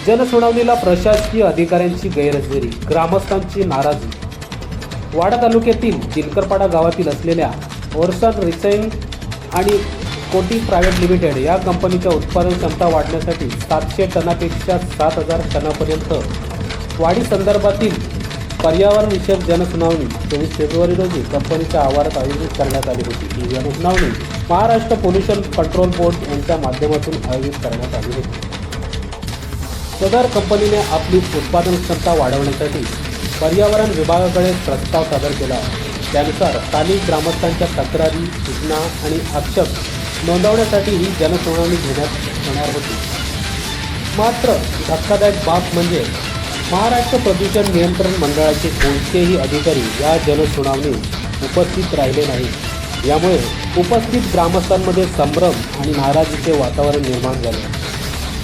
जनसुनावणीला प्रशासकीय अधिकाऱ्यांची गैरहजेरी, ग्रामस्थांची नाराजी। वाडा तालुक्यातील दिनकरपाडा गावातील असलेल्या ओरसन रिसायकलिंग आणि कोटिंग प्रायव्हेट लिमिटेड या कंपनीच्या उत्पादन क्षमता वाढवण्यासाठी 700 टनापेक्षा 7000 टनापर्यंत वाढी संदर्भातील पर्यावरण विषयक जनसुनावणी 24 फेब्रुवारी रोजी कंपनीच्या आवारात आयोजित करण्यात आली होती। ही जनसुनावणी महाराष्ट्र पोल्युशन कंट्रोल बोर्ड यांच्या माध्यमातून आयोजित करण्यात आली होती। सदर कंपनीने आपली उत्पादन क्षमता वाढवण्यासाठी पर्यावरण विभागाकडे प्रस्ताव सादर केला। त्यानुसार स्थानिक ग्रामस्थांच्या तक्रारी, सूचना आणि आक्षेप नोंदवण्यासाठी ही जनसुनावणी घेण्यात येणार होती। मात्र धक्कादायक बाब म्हणजे महाराष्ट्र प्रदूषण नियंत्रण मंडळाचे कोणतेही अधिकारी या जनसुनावणीत उपस्थित राहिले नाहीत। यामुळे उपस्थित ग्रामस्थांमध्ये संभ्रम आणि नाराजीचे वातावरण निर्माण झाले।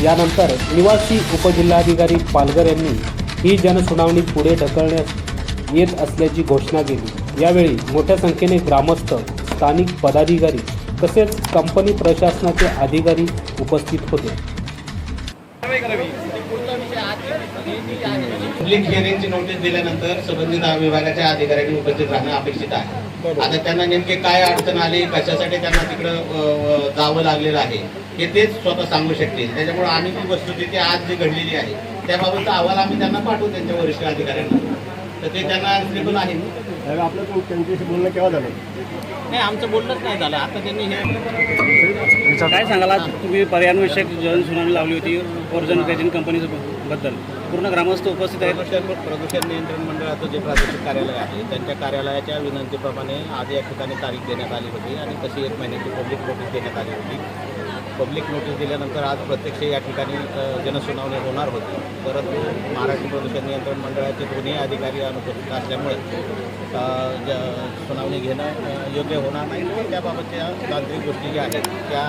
यानंतर निवासी उपजिल्हाधिकारी पालघर यांनी ही जनसुनावणी पुढे ढकलण्यात येत असल्याची घोषणा केली। यावेळी मोठ्या संख्येने ग्रामस्थ, स्थानिक पदाधिकारी तसेच कंपनी प्रशासनाचे अधिकारी उपस्थित होते। पब्लिक हिअरिंगची नोटीस दिल्यानंतर संबंधित विभागाच्या अधिकाऱ्यांनी उपस्थित राहणं अपेक्षित आहे। आता त्यांना नेमके काय अडचण आली, कशासाठी त्यांना तिकडं जावं लागलेलं आहे हे तेच स्वतः सांगू शकतील। त्याच्यामुळे आम्ही ती वस्तुस्थिती आज जी घडलेली आहे त्याबाबतचा अहवाल आम्ही त्यांना पाठवू त्यांच्या वरिष्ठ अधिकाऱ्यांना, तर ते त्यांना ॲन्सरेबल आहे। आपलं त्यांच्याशी बोलणं केव्हा झालं? नाही, आमचं बोलणंच नाही झालं। आता त्यांनी हे काय सांगाल, आज तुम्ही पर्यावरणविषयक जनसुनावणी लावली होती ओरसन रिसायकलिंग कंपनीबद्दल, पूर्ण ग्रामस्थ उपस्थित आहेत। प्रदूषण नियंत्रण मंडळाचं जे प्रादेशिक कार्यालय आहे त्यांच्या कार्यालयाच्या विनंतीप्रमाणे आज या ठिकाणी तारीख देण्यात आली होती आणि तशी 1 महिन्याची पब्लिक नोटीस देण्यात आली होती। पब्लिक नोटीस दिल्यानंतर आज प्रत्यक्ष या ठिकाणी जनसुनावणी होणार होती, परंतु महाराष्ट्र प्रदूषण नियंत्रण मंडळाचे दोन्ही अधिकारी अनुपस्थित असल्यामुळे सुनावणी घेणं योग्य होणार नाही। त्याबाबतच्या तांत्रिक गोष्टी ज्या आहेत त्या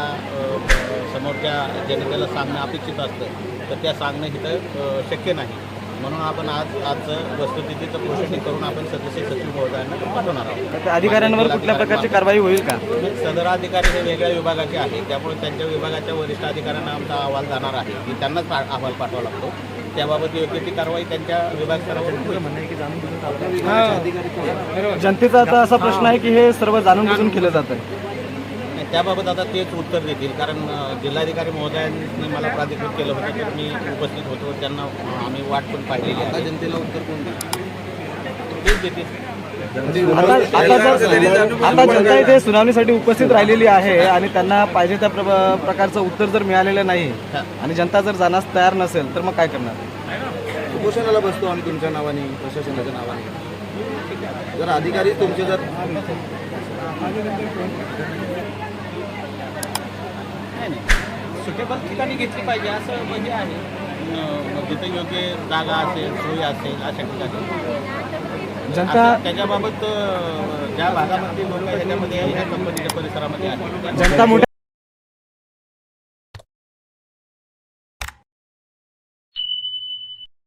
समोरच्या जनतेला सांगणं अपेक्षित असतं, तर त्या सांगणं इथं शक्य नाही। म्हणून आपण आजचं वस्तुस्थितीचं प्रोसेसिंग करून आपण सदस्य सचिव महोदयांना पाठवणार आहोत। अधिकाऱ्यांवर कुठल्या प्रकारची कारवाई होईल का? सदर अधिकारी हे वेगळ्या विभागाचे आहेत, त्यामुळे त्यांच्या विभागाच्या वरिष्ठ अधिकाऱ्यांना आमचा अहवाल जाणार आहे की त्यांनाच अहवाल पाठवावा लागतो। त्याबाबत योग्य ती कारवाई त्यांच्या विभाग स्तरावर जनतेचा आता असा प्रश्न आहे की हे सर्व जाणून बुजून केलं जातं। त्याबाबत आता तेच उत्तर देतील, कारण जिल्हाधिकारी महोदयांनी मला प्राधिकृत केलं होतं तर मी उपस्थित होतो, त्यांना आम्ही वाट पण पाहिलेली आहे। जनतेला उत्तर कोण तेच देतील। आता जनता इथे सुनावणीसाठी उपस्थित राहिलेली आहे आणि त्यांना पाहिजे त्या प्रकारचं उत्तर जर मिळालेलं नाही आणि जनता जर जाण्यास तयार नसेल तर मग काय करणार? उपोषणाला बसतो आम्ही तुमच्या नावाने, प्रशासनाच्या नावाने। जर अधिकारी तुमचे जर सुटेबल ठिकाणी घेतली पाहिजे असं म्हणजे आहे, जिथे योग्य जागा असेल, सोयी असेल अशा ठिकाणी जनता त्याच्याबाबत ज्या भागामध्ये लोक आहे त्याच्यामध्ये या कंपनीच्या परिसरामध्ये आहे जनता